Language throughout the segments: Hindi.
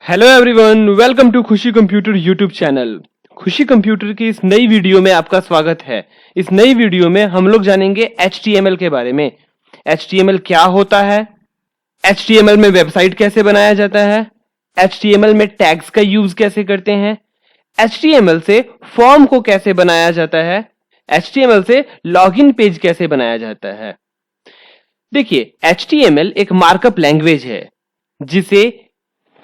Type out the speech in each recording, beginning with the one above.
हेलो एवरीवन, वेलकम टू खुशी कंप्यूटर यूट्यूब चैनल। खुशी कंप्यूटर की इस नई वीडियो में आपका स्वागत है। इस नई वीडियो में हम लोग जानेंगे HTML के बारे में। HTML क्या होता है, HTML में वेबसाइट कैसे बनाया जाता है, HTML में टैग्स का यूज कैसे करते हैं, HTML से फॉर्म को कैसे बनाया जाता है, HTML से लॉगिन पेज कैसे बनाया जाता है। देखिए, HTML एक मार्कअप लैंग्वेज है जिसे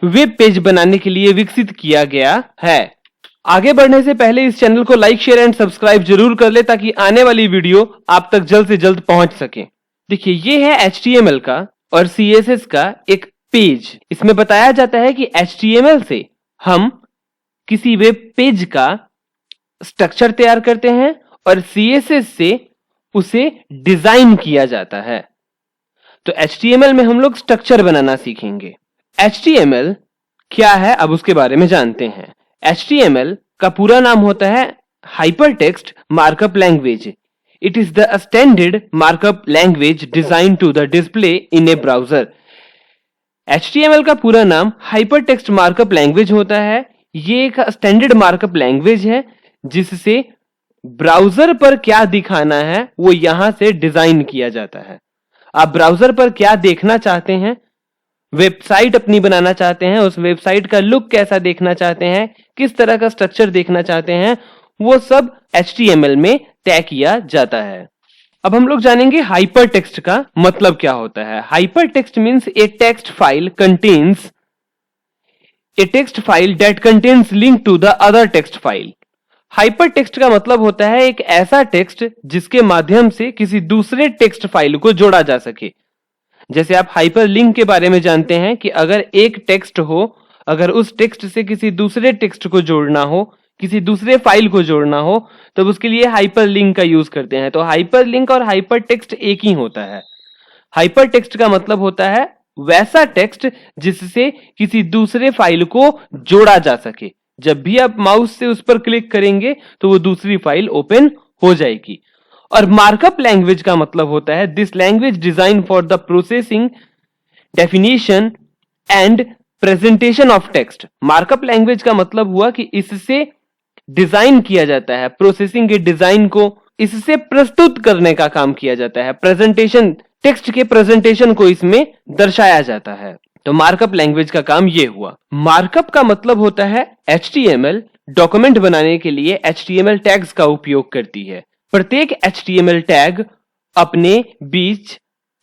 वेब पेज बनाने के लिए विकसित किया गया है। आगे बढ़ने से पहले इस चैनल को लाइक, शेयर एंड सब्सक्राइब जरूर कर ले ताकि आने वाली वीडियो आप तक जल्द से जल्द पहुंच सके। देखिए, ये है HTML का और CSS का एक पेज। इसमें बताया जाता है कि HTML से हम किसी वेब पेज का स्ट्रक्चर तैयार करते हैं और CSS से उसे डिजाइन किया जाता है। तो HTML में हम लोग स्ट्रक्चर बनाना सीखेंगे। HTML क्या है, अब उसके बारे में जानते हैं। HTML का पूरा नाम होता है hypertext markup language. It is the standard markup language design to the display in a browser. HTML का पूरा नाम हाइपरटेक्स्ट मार्कअप लैंग्वेज होता है। ये एक स्टैंडर्ड मार्कअप लैंग्वेज है जिससे ब्राउजर पर क्या दिखाना है वो यहां से डिजाइन किया जाता है। आप ब्राउजर पर क्या देखना चाहते हैं, वेबसाइट अपनी बनाना चाहते हैं, उस वेबसाइट का लुक कैसा देखना चाहते हैं, किस तरह का स्ट्रक्चर देखना चाहते हैं, वो सब HTML में तय किया जाता है। अब हम लोग जानेंगे हाइपरटेक्स्ट का मतलब क्या होता है। Hypertext means a text file contains a text file that contains link to the other text file. Hypertext का मतलब होता है एक ऐसा टेक्स्ट जिसके माध्यम से किसी दूसरे टेक्स्ट फाइल को जोड़ा जा सके। जैसे आप हाइपरलिंक के बारे में जानते हैं कि अगर एक टेक्स्ट हो, अगर उस टेक्स्ट से किसी दूसरे टेक्स्ट को जोड़ना हो, किसी दूसरे फाइल को जोड़ना हो, तो उसके लिए हाइपरलिंक का यूज करते हैं। तो हाइपरलिंक और हाइपरटेक्स्ट एक ही होता है। हाइपरटेक्स्ट का मतलब होता है वैसा टेक्स्ट जिससे किसी दूसरे फाइल को जोड़ा जा सके। जब भी आप माउस से उस पर क्लिक करेंगे तो वो दूसरी फाइल ओपन हो जाएगी। और मार्कअप लैंग्वेज का मतलब होता है this language design for the processing, definition and presentation of text. Markup language का मतलब हुआ कि इससे डिजाइन किया जाता है, प्रोसेसिंग के डिजाइन को इससे प्रस्तुत करने का काम किया जाता है, प्रेजेंटेशन, टेक्स्ट के प्रेजेंटेशन को इसमें दर्शाया जाता है। तो मार्कअप लैंग्वेज का काम ये हुआ। मार्कअप का मतलब होता है HTML डॉक्यूमेंट बनाने के लिए HTML टैग्स का उपयोग करती है। प्रत्येक HTML टैग अपने बीच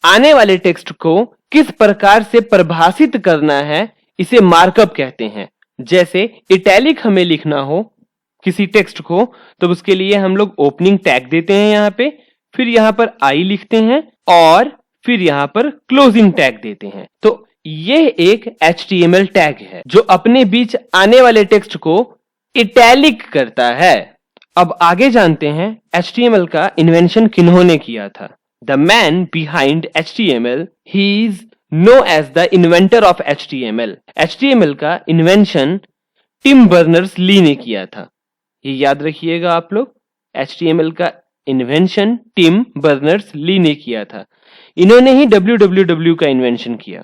आने वाले टेक्स्ट को किस प्रकार से परिभाषित करना है, इसे मार्कअप कहते हैं। जैसे इटैलिक हमें लिखना हो किसी टेक्स्ट को, तो उसके लिए हम लोग ओपनिंग टैग देते हैं यहाँ पे, फिर यहाँ पर आई लिखते हैं और फिर यहाँ पर क्लोजिंग टैग देते हैं। तो ये एक HTML टैग है जो अपने बीच आने वाले टेक्स्ट को इटैलिक करता है। अब आगे जानते हैं HTML का इन्वेंशन किन्होंने किया था। The man behind HTML, he is known as the inventor of HTML। HTML का इन्वेंशन टिम बर्नर्स-ली ने किया था। ये याद रखिएगा आप लोग, HTML का इन्वेंशन टिम बर्नर्स-ली ने किया था। इन्होंने ही www का इन्वेंशन किया।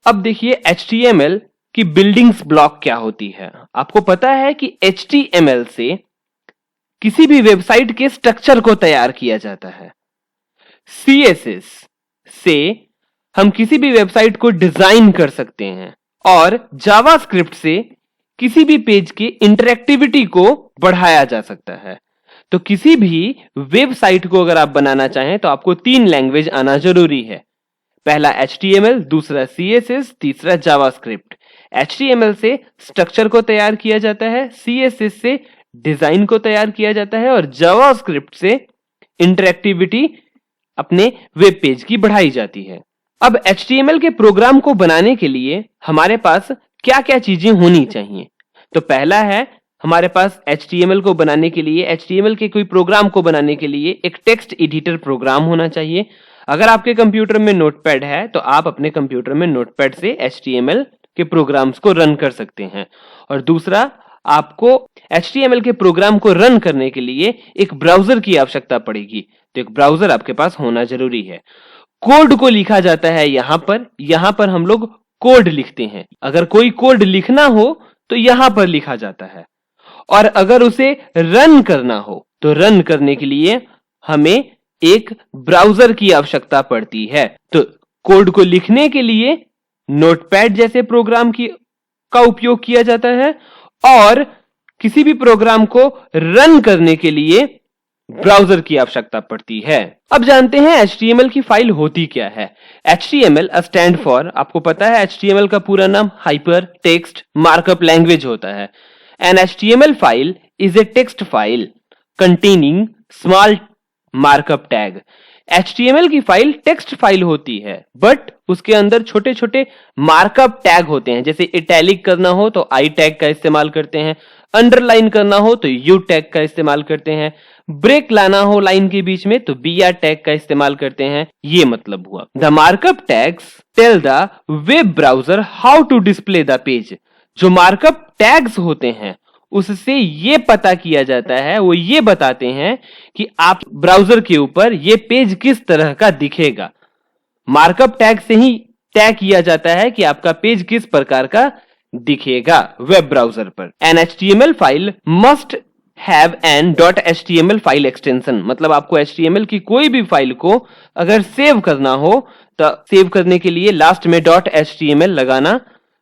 अब देखिए HTML की बिल्डिंग्स ब्लॉक क्या होती है। आपको पता है कि HTML से किसी भी वेबसाइट के स्ट्रक्चर को तैयार किया जाता है। CSS से हम किसी भी वेबसाइट को डिजाइन कर सकते हैं और जावास्क्रिप्ट से किसी भी पेज की इंटरैक्टिविटी को बढ़ाया जा सकता है। तो किसी भी वेबसाइट को अगर आप बनाना चाहें तो आपको 3 लैंग्वेज आना जरूरी है। पहला HTML, दूसरा CSS, तीसरा जावास्क्रिप्ट। HTML से स्ट्रक्चर को तैयार किया जाता है, CSS से डिजाइन को तैयार किया जाता है और जावास्क्रिप्ट से इंटरैक्टिविटी अपने वेब पेज की बढ़ाई जाती है। अब HTML के प्रोग्राम को बनाने के लिए हमारे पास क्या क्या चीजें होनी चाहिए। तो पहला है, हमारे पास HTML को बनाने के लिए, HTML के कोई प्रोग्राम को बनाने के लिए एक टेक्स्ट एडिटर प्रोग्राम होना चाहिए। अगर आपके कंप्यूटर में नोटपैड है तो आप अपने कंप्यूटर में नोटपैड से HTML के प्रोग्राम्स को रन कर सकते हैं। और दूसरा, आपको HTML के प्रोग्राम को रन करने के लिए एक ब्राउजर की आवश्यकता पड़ेगी। तो एक ब्राउजर आपके पास होना जरूरी है। कोड को लिखा जाता है यहां पर हम लोग कोड लिखते हैं। अगर कोई कोड लिखना हो तो यहां पर लिखा जाता है, और अगर उसे रन करना हो तो रन करने के लिए हमें एक ब्राउजर की आवश्यकता पड़ती है। तो कोड को लिखने के लिए नोटपैड जैसे प्रोग्राम का उपयोग किया जाता है, और किसी भी प्रोग्राम को रन करने के लिए ब्राउजर की आवश्यकता पड़ती है। अब जानते हैं HTML की फाइल होती क्या है। HTML स्टैंड फॉर, आपको पता है HTML का पूरा नाम हाइपर टेक्स्ट मार्कअप लैंग्वेज होता है। An HTML file is a text file containing small markup tag। HTML की फाइल टेक्स्ट फाइल होती है, बट उसके अंदर छोटे छोटे मार्कअप टैग होते हैं। जैसे इटैलिक करना हो तो आई टैग का इस्तेमाल करते हैं, अंडरलाइन करना हो तो यू टैग का इस्तेमाल करते हैं, ब्रेक लाना हो लाइन के बीच में तो BR टैग का इस्तेमाल करते हैं। ये मतलब हुआ। The markup tags tell the web browser how to display the page. जो मार्कअप टैग्स होते हैं उससे ये पता किया जाता है, वो ये बताते हैं कि आप ब्राउजर के ऊपर ये पेज किस तरह का दिखेगा। मार्कअप टैग से ही तय किया जाता है कि आपका पेज किस प्रकार का दिखेगा वेब ब्राउजर पर। An HTML file must have an .html file extension. मतलब आपको HTML की कोई भी फाइल को अगर सेव करना हो तो सेव करने के लिए लास्ट में .html लगाना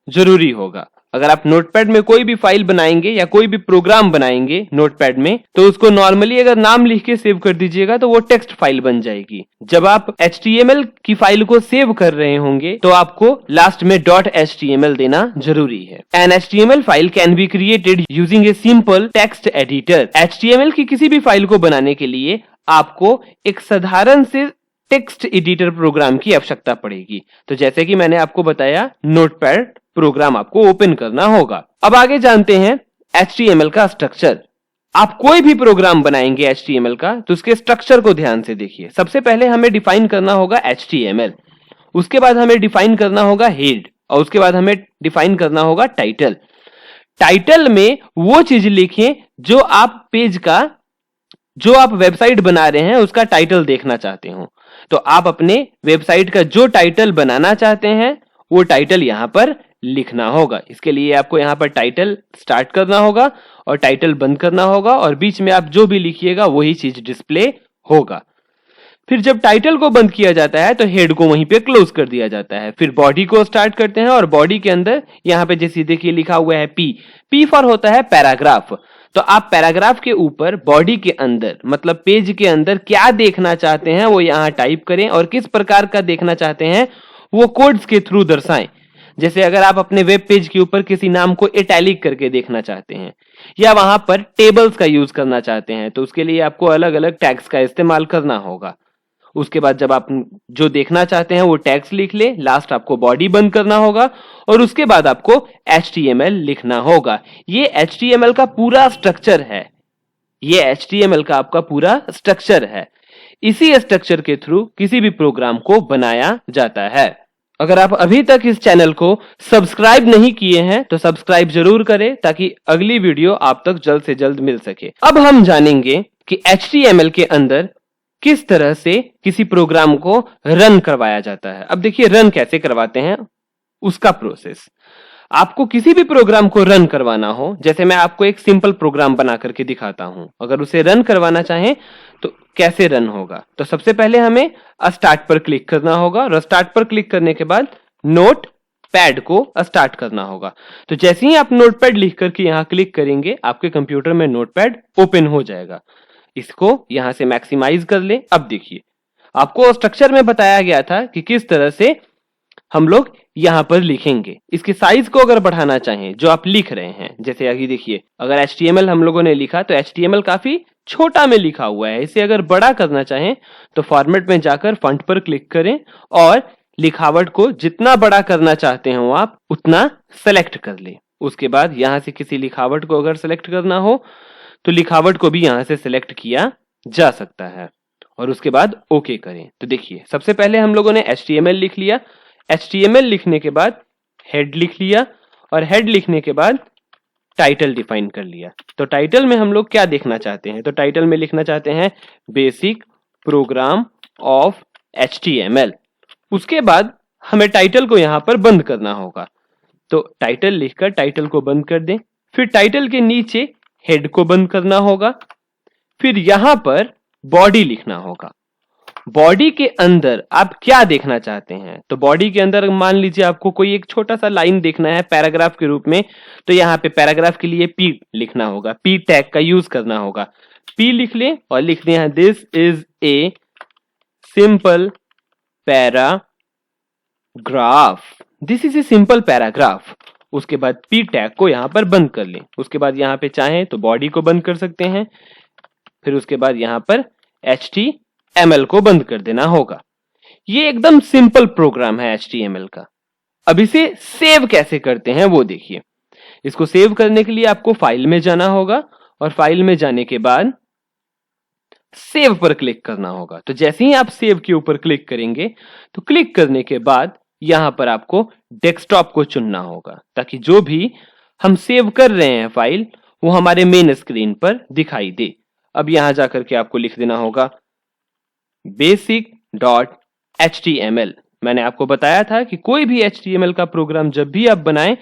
जरूरी होगा। अगर आप नोटपैड में कोई भी फाइल बनाएंगे या कोई भी प्रोग्राम बनाएंगे नोटपैड में, तो उसको नॉर्मली अगर नाम लिख के सेव कर दीजिएगा तो वो टेक्स्ट फाइल बन जाएगी। जब आप HTML की फाइल को सेव कर रहे होंगे तो आपको लास्ट में .html देना जरूरी है। An HTML file can be created using a simple text editor. HTML की किसी भी फाइल को बनाने के लिए आपको एक साधारण से टेक्स्ट एडिटर प्रोग्राम की आवश्यकता पड़ेगी। तो जैसे कि मैंने आपको बताया, नोटपैड प्रोग्राम आपको ओपन करना होगा। अब आगे जानते हैं HTML का स्ट्रक्चर। आप कोई भी प्रोग्राम बनाएंगे HTML का तो उसके स्ट्रक्चर को ध्यान से देखिए। सबसे पहले हमें डिफाइन करना होगा HTML, उसके बाद हमें डिफाइन करना होगा हेड, और उसके बाद हमें डिफाइन करना होगा टाइटल। टाइटल में वो चीज लिखें जो आप पेज का, जो आप वेबसाइट बना रहे हैं उसका टाइटल देखना चाहते हो। तो आप अपने वेबसाइट का जो टाइटल बनाना चाहते हैं वो टाइटल यहां पर लिखना होगा। इसके लिए आपको यहां पर टाइटल स्टार्ट करना होगा और टाइटल बंद करना होगा, और बीच में आप जो भी लिखिएगा वही चीज डिस्प्ले होगा। फिर जब टाइटल को बंद किया जाता है तो हेड को वहीं पे क्लोज कर दिया जाता है। फिर बॉडी को स्टार्ट करते हैं, और बॉडी के अंदर यहां पे जैसे देखिए लिखा हुआ है पी फॉर होता है पैराग्राफ। तो आप पैराग्राफ के ऊपर बॉडी के अंदर मतलब पेज के अंदर क्या देखना चाहते हैं वो यहां टाइप करें, और किस प्रकार का देखना चाहते हैं वो कोड्स के थ्रू दर्शाएं। जैसे अगर आप अपने वेब पेज के ऊपर किसी नाम को इटैलिक करके देखना चाहते हैं या वहां पर टेबल्स का यूज करना चाहते हैं तो उसके लिए आपको अलग अलग टैग्स का इस्तेमाल करना होगा। उसके बाद जब आप जो देखना चाहते हैं वो टैग्स लिख ले, लास्ट आपको बॉडी बंद करना होगा, और उसके बाद आपको HTML लिखना होगा। ये HTML का पूरा स्ट्रक्चर है। ये HTML का आपका पूरा स्ट्रक्चर है। इसी स्ट्रक्चर के थ्रू किसी भी प्रोग्राम को बनाया जाता है। अगर आप अभी तक इस चैनल को सब्सक्राइब नहीं किए हैं तो सब्सक्राइब जरूर करें ताकि अगली वीडियो आप तक जल्द से जल्द मिल सके। अब हम जानेंगे कि HTML के अंदर किस तरह से किसी प्रोग्राम को रन करवाया जाता है। अब देखिए रन कैसे करवाते हैं उसका प्रोसेस। आपको किसी भी प्रोग्राम को रन करवाना हो, जैसे मैं आपको एक सिंपल प्रोग्राम बना करके दिखाता हूं, अगर उसे रन करवाना चाहें तो कैसे रन होगा। तो सबसे पहले हमें स्टार्ट पर क्लिक करना होगा, और स्टार्ट पर क्लिक करने के बाद नोट पैड को स्टार्ट करना होगा। तो जैसे ही आप नोटपैड लिख करके यहां क्लिक करेंगे आपके कंप्यूटर में नोटपैड ओपन हो जाएगा। इसको यहां से मैक्सिमाइज कर ले। अब देखिए आपको स्ट्रक्चर में बताया गया था कि किस तरह से हम लोग यहां पर लिखेंगे। इसके साइज को अगर बढ़ाना चाहें जो आप लिख रहे हैं, जैसे आगे देखिए अगर HTML हम लोगों ने लिखा तो HTML काफी छोटा में लिखा हुआ है। इसे अगर बड़ा करना चाहें तो फॉर्मेट में जाकर फॉन्ट पर क्लिक करें और लिखावट को जितना बड़ा करना चाहते हो आप उतना सेलेक्ट कर लें। उसके बाद यहां से किसी लिखावट को अगर सेलेक्ट करना हो तो लिखावट को भी यहां से सेलेक्ट किया जा सकता है, और उसके बाद ओके करें। तो देखिए सबसे पहले हम लोगों ने HTML लिख लिया। HTML लिखने के बाद हेड लिख लिया, और हेड लिखने के बाद टाइटल डिफाइन कर लिया। तो टाइटल में हम लोग क्या देखना चाहते हैं, तो टाइटल में लिखना चाहते हैं बेसिक प्रोग्राम ऑफ HTML। उसके बाद हमें टाइटल को यहां पर बंद करना होगा। तो टाइटल लिखकर टाइटल को बंद कर दें। फिर टाइटल के नीचे हेड को बंद करना होगा। फिर यहां पर बॉडी लिखना होगा। बॉडी के अंदर आप क्या देखना चाहते हैं? तो बॉडी के अंदर मान लीजिए आपको कोई एक छोटा सा लाइन देखना है पैराग्राफ के रूप में, तो यहां पे पैराग्राफ के लिए पी लिखना होगा, पी टैग का यूज करना होगा। पी लिख लें और लिख दें this is a simple paragraph, this is a simple paragraph. उसके बाद पी टैग को यहां पर बंद कर लें। उसके बाद यहां पे चाहें तो बॉडी को बंद कर सकते हैं। फिर उसके बाद यहां पर HTML को बंद कर देना होगा। ये एकदम सिंपल प्रोग्राम है HTML का। अब इसे सेव कैसे करते हैं वो देखिए। इसको सेव करने के लिए आपको फाइल में जाना होगा और फाइल में जाने के बाद सेव पर क्लिक करना होगा। तो जैसे ही आप सेव के ऊपर क्लिक करेंगे तो क्लिक करने के बाद यहां पर आपको डेस्कटॉप को चुनना होगा, ताकि जो भी हम सेव कर रहे हैं फाइल वो हमारे मेन स्क्रीन पर दिखाई दे। अब यहां जाकर के आपको लिख देना होगा basic.html। मैंने आपको बताया था कि कोई भी HTML का प्रोग्राम जब भी आप बनाएं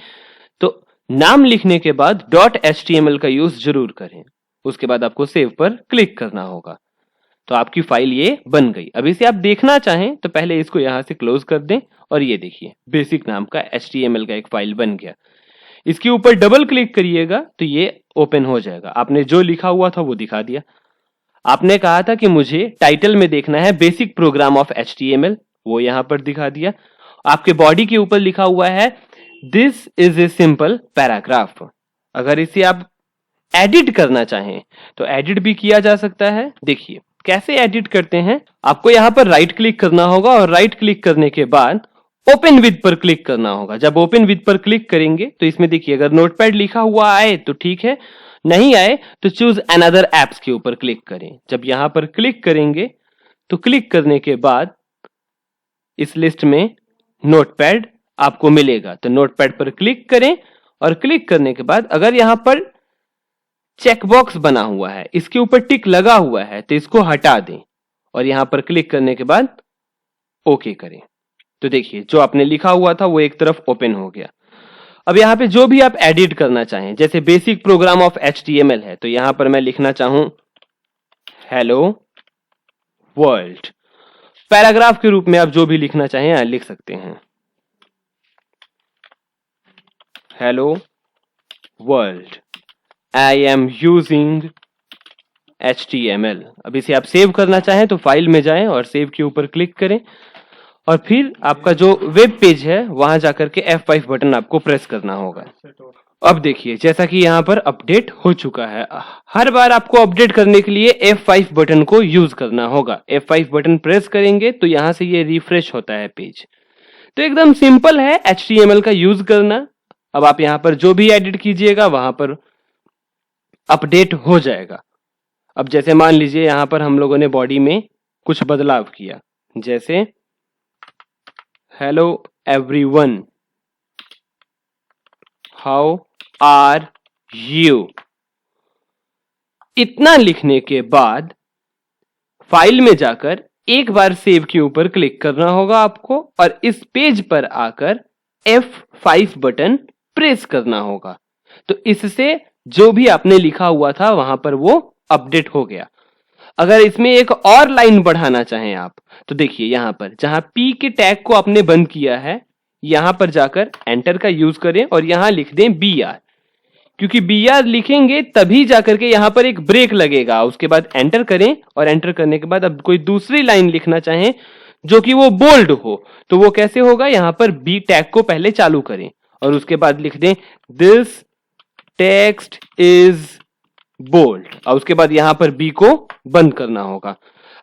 तो नाम लिखने के बाद .html का यूज जरूर करें। उसके बाद आपको सेव पर क्लिक करना होगा। तो आपकी फाइल ये बन गई। अब इसे आप देखना चाहें तो पहले इसको यहां से क्लोज कर दें और ये देखिए बेसिक नाम का HTML का एक फाइल बन गया। इसके ऊपर डबल क्लिक करिएगा तो ये ओपन हो जाएगा। आपने जो लिखा हुआ था वो दिखा दिया। आपने कहा था कि मुझे टाइटल में देखना है बेसिक प्रोग्राम ऑफ HTML, वो यहां पर दिखा दिया। आपके बॉडी के ऊपर लिखा हुआ है this is a simple paragraph. अगर इसे आप एडिट करना चाहें तो एडिट भी किया जा सकता है। देखिए कैसे एडिट करते हैं। आपको यहां पर राइट क्लिक करना होगा और राइट क्लिक करने के बाद ओपन विद पर क्लिक करना होगा। जब ओपन विद पर क्लिक करेंगे तो इसमें देखिए अगर नोटपैड लिखा हुआ आए तो ठीक है, नहीं आए तो चूज अनदर एप्स के ऊपर क्लिक करें। जब यहां पर क्लिक करेंगे तो क्लिक करने के बाद इस लिस्ट में नोटपैड आपको मिलेगा। तो नोटपैड पर क्लिक करें और क्लिक करने के बाद अगर यहां पर चेकबॉक्स बना हुआ है, इसके ऊपर टिक लगा हुआ है, तो इसको हटा दें और यहां पर क्लिक करने के बाद ओके करें। तो देखिए जो आपने लिखा हुआ था वो एक तरफ ओपन हो गया। अब यहां पे जो भी आप एडिट करना चाहें, जैसे बेसिक प्रोग्राम ऑफ HTML है तो यहां पर मैं लिखना चाहूं हेलो वर्ल्ड। पैराग्राफ के रूप में आप जो भी लिखना चाहें यहां लिख सकते हैं hello world I am using HTML। अब इसे आप सेव करना चाहें तो फाइल में जाएं और सेव के ऊपर क्लिक करें और फिर आपका जो वेब पेज है वहां जाकर के F5 बटन आपको प्रेस करना होगा। अब देखिए जैसा कि यहां पर अपडेट हो चुका है। हर बार आपको अपडेट करने के लिए F5 बटन को यूज करना होगा। F5 बटन प्रेस करेंगे तो यहां से ये रिफ्रेश होता है पेज। तो एकदम सिंपल है HTML का यूज करना। अब आप यहां पर जो भी एडिट कीजिएगा वहां पर अपडेट हो जाएगा। अब जैसे मान लीजिए यहां पर हम लोगों ने बॉडी में कुछ बदलाव किया, जैसे hello everyone how are you. इतना लिखने के बाद फाइल में जाकर एक बार सेव के ऊपर क्लिक करना होगा आपको और इस पेज पर आकर F5 बटन प्रेस करना होगा। तो इससे जो भी आपने लिखा हुआ था वहां पर वो अपडेट हो गया। अगर इसमें एक और लाइन बढ़ाना चाहें आप तो देखिए यहां पर जहां P के टैग को आपने बंद किया है यहां पर जाकर एंटर का यूज करें और यहां लिख दें BR, क्योंकि BR लिखेंगे तभी जाकर के यहां पर एक ब्रेक लगेगा। उसके बाद एंटर करें और एंटर करने के बाद अब कोई दूसरी लाइन लिखना चाहें जो कि वो बोल्ड हो तो वो कैसे होगा, यहां पर B टैग को पहले चालू करें और उसके बाद लिख दें दिस टेक्स्ट इज बोल्ड और उसके बाद यहां पर B को बंद करना होगा।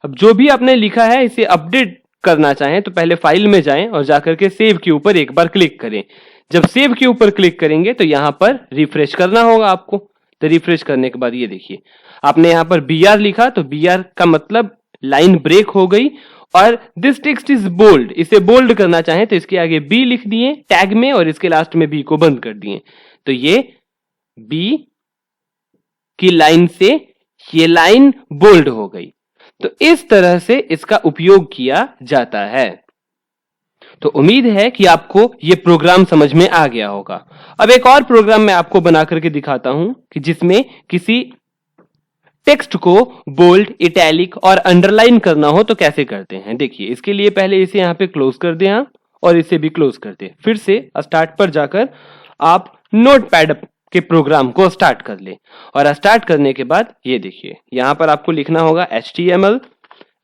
अब जो भी आपने लिखा है इसे अपडेट करना चाहें तो पहले फाइल में जाएं और जाकर के सेव के ऊपर एक बार क्लिक करें। जब सेव के ऊपर क्लिक करेंगे तो यहां पर रिफ्रेश करना होगा आपको। तो रिफ्रेश करने के बाद ये देखिए आपने यहां पर BR लिखा तो BR का मतलब लाइन ब्रेक हो गई और दिस टेक्स्ट इज बोल्ड, इसे बोल्ड करना चाहें तो इसके आगे B लिख दिए टैग में और इसके लास्ट में B को बंद कर दिए। तो ये B की लाइन से ये लाइन बोल्ड हो गई। तो इस तरह से इसका उपयोग किया जाता है। तो उम्मीद है कि आपको ये प्रोग्राम समझ में आ गया होगा। अब एक और प्रोग्राम मैं आपको बना करके दिखाता हूं कि जिसमें किसी टेक्स्ट को बोल्ड, इटैलिक और अंडरलाइन करना हो तो कैसे करते हैं। देखिए, इसके लिए पहले इसे यहां पे क्लोज कर दें आप, और इसे भी क्लोज कर दें। फिर से स्टार्ट पर जाकर आप नोटपैड के प्रोग्राम को स्टार्ट कर ले, और स्टार्ट करने के बाद ये देखिए यहां पर आपको लिखना होगा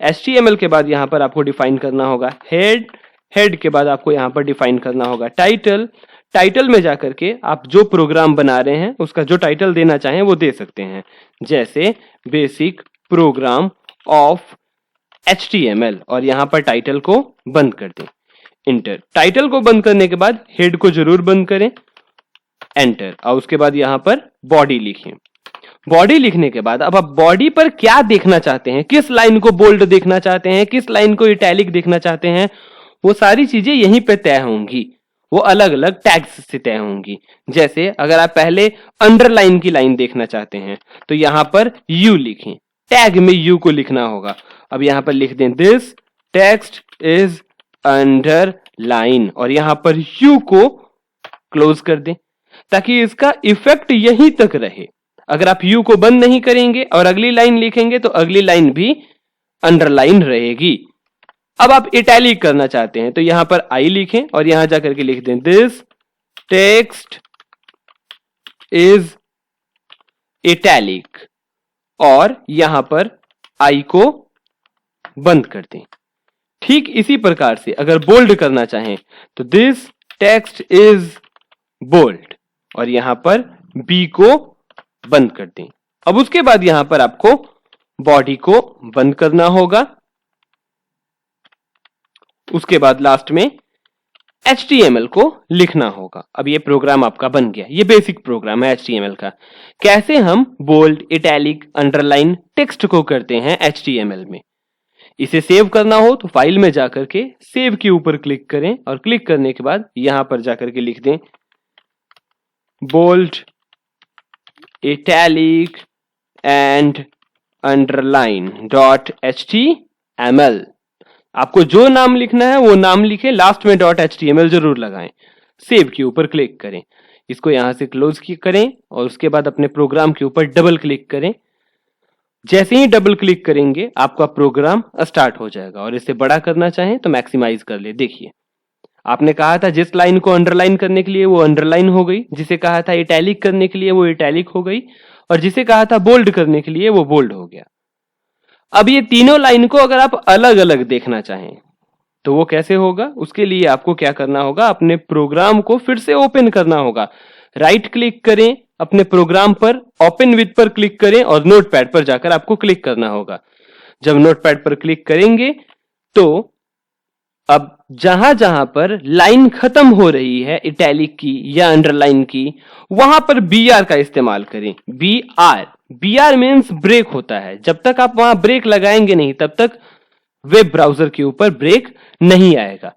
HTML के बाद यहां पर आपको डिफाइन करना होगा हेड के बाद आपको यहां पर डिफाइन करना होगा टाइटल में जाकर के आप जो प्रोग्राम बना रहे हैं उसका जो टाइटल देना चाहें वो दे सकते हैं, जैसे बेसिक प्रोग्राम ऑफ HTML, और यहां पर टाइटल को बंद कर दें, इंटर। टाइटल को बंद करने के बाद हेड को जरूर बंद करें, एंटर। और उसके बाद यहां पर बॉडी लिखें। बॉडी लिखने के बाद अब आप बॉडी पर क्या देखना चाहते हैं, किस लाइन को बोल्ड देखना चाहते हैं, किस लाइन को इटैलिक देखना चाहते हैं, वो सारी चीजें यहीं पे तय होंगी, वो अलग अलग टैग्स से तय होंगी। जैसे अगर आप पहले अंडरलाइन की लाइन देखना चाहते हैं तो यहां पर यू लिखें, टैग में यू को लिखना होगा। अब यहां पर लिख दें दिस टेक्स्ट इज अंडरलाइन, और यहां पर यू को क्लोज कर दें ताकि इसका इफेक्ट यहीं तक रहे। अगर आप यू को बंद नहीं करेंगे और अगली लाइन लिखेंगे तो अगली लाइन भी अंडरलाइन रहेगी। अब आप इटैलिक करना चाहते हैं तो यहां पर आई लिखें और यहां जाकर के लिख दें दिस टेक्स्ट इज इटैलिक, और यहां पर आई को बंद कर दें। ठीक इसी प्रकार से अगर बोल्ड करना चाहें तो दिस टेक्स्ट इज बोल्ड, और यहां पर बी को बंद कर दें। अब उसके बाद यहां पर आपको बॉडी को बंद करना होगा। उसके बाद लास्ट में HTML को लिखना होगा। अब ये प्रोग्राम आपका बन गया। ये बेसिक प्रोग्राम है HTML का। कैसे हम बोल्ड, इटैलिक, अंडरलाइन टेक्स्ट को करते हैं HTML में। इसे सेव करना हो तो फाइल में जाकर के सेव के ऊपर क्लिक करें, और क्लिक करने के बाद यहां पर जाकर के लिख दें bold, italic and underline .html। आपको जो नाम लिखना है वो नाम लिखें, लास्ट में .html जरूर लगाएं। सेव के ऊपर क्लिक करें, इसको यहां से क्लोज करें, और उसके बाद अपने प्रोग्राम के ऊपर डबल क्लिक करें। जैसे ही डबल क्लिक करेंगे आपका प्रोग्राम स्टार्ट हो जाएगा, और इसे बड़ा करना चाहें तो मैक्सिमाइज कर ले। देखिए, आपने कहा था जिस लाइन को अंडरलाइन करने के लिए वो अंडरलाइन हो गई, जिसे कहा था इटैलिक करने के लिए वो इटैलिक हो गई, और जिसे कहा था बोल्ड करने के लिए वो बोल्ड हो गया। अब ये तीनों लाइन को अगर आप अलग अलग देखना चाहें तो वो कैसे होगा, उसके लिए आपको क्या करना होगा, अपने प्रोग्राम को फिर से ओपन करना होगा। राइट क्लिक करें अपने प्रोग्राम पर, ओपन विद पर क्लिक करें, और नोटपैड पर जाकर आपको क्लिक करना होगा। जब नोटपैड पर क्लिक करेंगे तो अब जहां जहां पर लाइन खत्म हो रही है इटैलिक की या अंडरलाइन की, वहां पर BR का इस्तेमाल करें। BR मीन्स ब्रेक होता है। जब तक आप वहां ब्रेक लगाएंगे नहीं तब तक वेब ब्राउजर के ऊपर ब्रेक नहीं आएगा।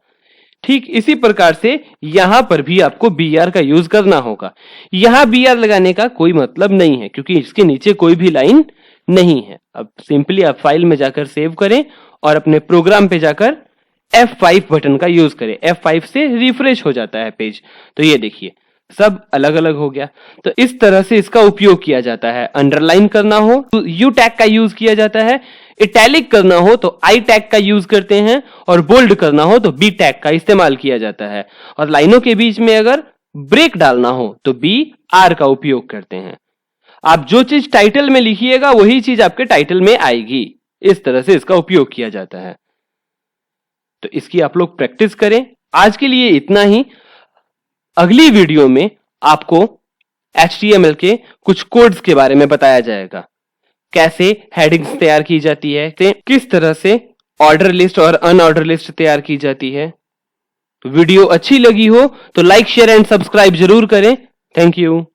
ठीक इसी प्रकार से यहां पर भी आपको BR का यूज करना होगा। यहां BR लगाने का कोई मतलब नहीं है क्योंकि इसके नीचे कोई भी लाइन नहीं है। अब सिंपली आप फाइल में जाकर सेव करें और अपने प्रोग्राम पे जाकर F5 बटन का यूज करें। F5 से रिफ्रेश हो जाता है पेज। तो ये देखिए सब अलग अलग हो गया। तो इस तरह से इसका उपयोग किया जाता है। अंडरलाइन करना हो तो U टैग का यूज किया जाता है, इटैलिक करना हो तो I टैग का यूज करते हैं, और बोल्ड करना हो तो B टैग का इस्तेमाल किया जाता है, और लाइनों के बीच में अगर ब्रेक डालना हो तो BR का उपयोग करते हैं। आप जो चीज टाइटल में लिखिएगा वही चीज आपके टाइटल में आएगी। इस तरह से इसका उपयोग किया जाता है। तो इसकी आप लोग प्रैक्टिस करें। आज के लिए इतना ही। अगली वीडियो में आपको HTML के कुछ कोड्स के बारे में बताया जाएगा, कैसे हेडिंग्स तैयार की जाती है, किस तरह से ऑर्डर लिस्ट और अनऑर्डर लिस्ट तैयार की जाती है। तो वीडियो अच्छी लगी हो तो लाइक, शेयर एंड सब्सक्राइब जरूर करें। Thank you.